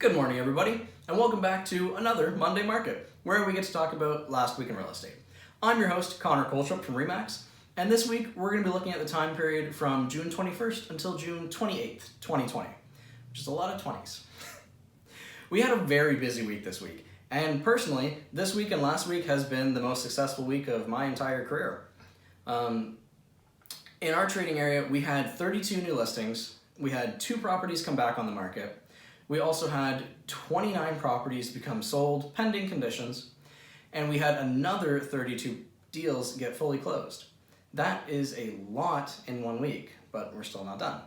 Good morning, everybody, and welcome back to another Monday Market, where we get to talk about last week in real estate. I'm your host, Connor Coltrup from RE/MAX, and this week we're going to be looking at the time period from June 21st until June 28th, 2020, which is a lot of 20s. We had a very busy week this week, and personally, this week and last week has been the most successful week of my entire career. In our trading area, we had 32 new listings, we had 2 properties come back on the market, we also had 29 properties become sold pending conditions, and we had another 32 deals get fully closed. That is a lot in 1 week, but we're still not done.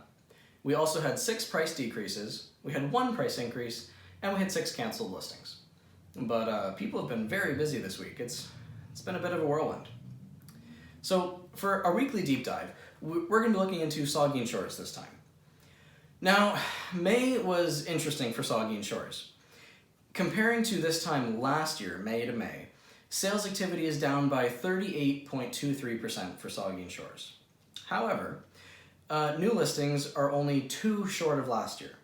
We also had 6 price decreases, we had 1 price increase, and we had 6 canceled listings. But people have been very busy this week. It's been a bit of a whirlwind. So for our weekly deep dive, we're going to be looking into Saugeen Shores this time. Now, May was interesting for Saugeen Shores. Comparing to this time last year, May to May, sales activity is down by 38.23% for Saugeen Shores. However, new listings are only 2 short of last year.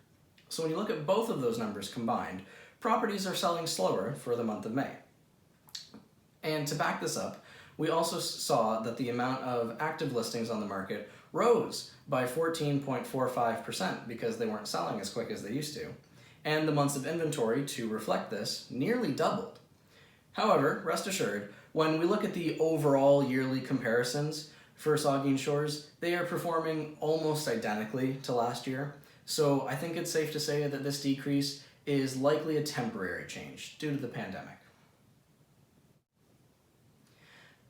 So when you look at both of those numbers combined, properties are selling slower for the month of May. And to back this up, we also saw that the amount of active listings on the market rose by 14.45% because they weren't selling as quick as they used to, and the months of inventory to reflect this nearly doubled. However, rest assured, when we look at the overall yearly comparisons for Saugeen Shores, they are performing almost identically to last year, so I think it's safe to say that this decrease is likely a temporary change due to the pandemic.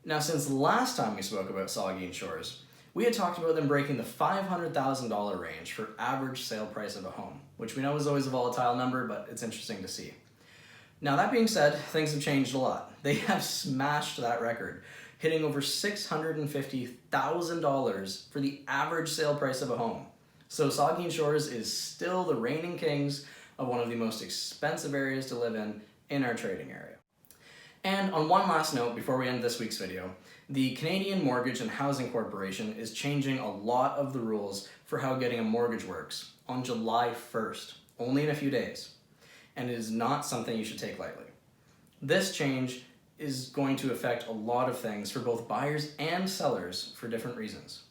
Now, since last time we spoke about Saugeen Shores, we had talked about them breaking the $500,000 range for average sale price of a home, which we know is always a volatile number, but it's interesting to see. Now, that being said, things have changed a lot. They have smashed that record, hitting over $650,000 for the average sale price of a home. So Saugeen Shores is still the reigning kings of one of the most expensive areas to live in our trading area. And on one last note before we end this week's video, the Canadian Mortgage and Housing Corporation is changing a lot of the rules for how getting a mortgage works on July 1st, only in a few days, and it is not something you should take lightly. This change is going to affect a lot of things for both buyers and sellers for different reasons.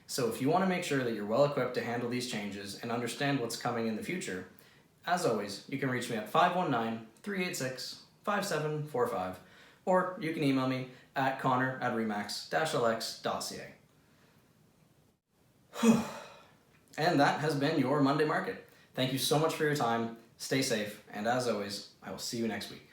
So if you want to make sure that you're well equipped to handle these changes and understand what's coming in the future, as always, you can reach me at 519-386-5745, or you can email me at connor@remax-lx.ca. And that has been your Monday Market. Thank you so much for your time, stay safe, and as always, I will see you next week.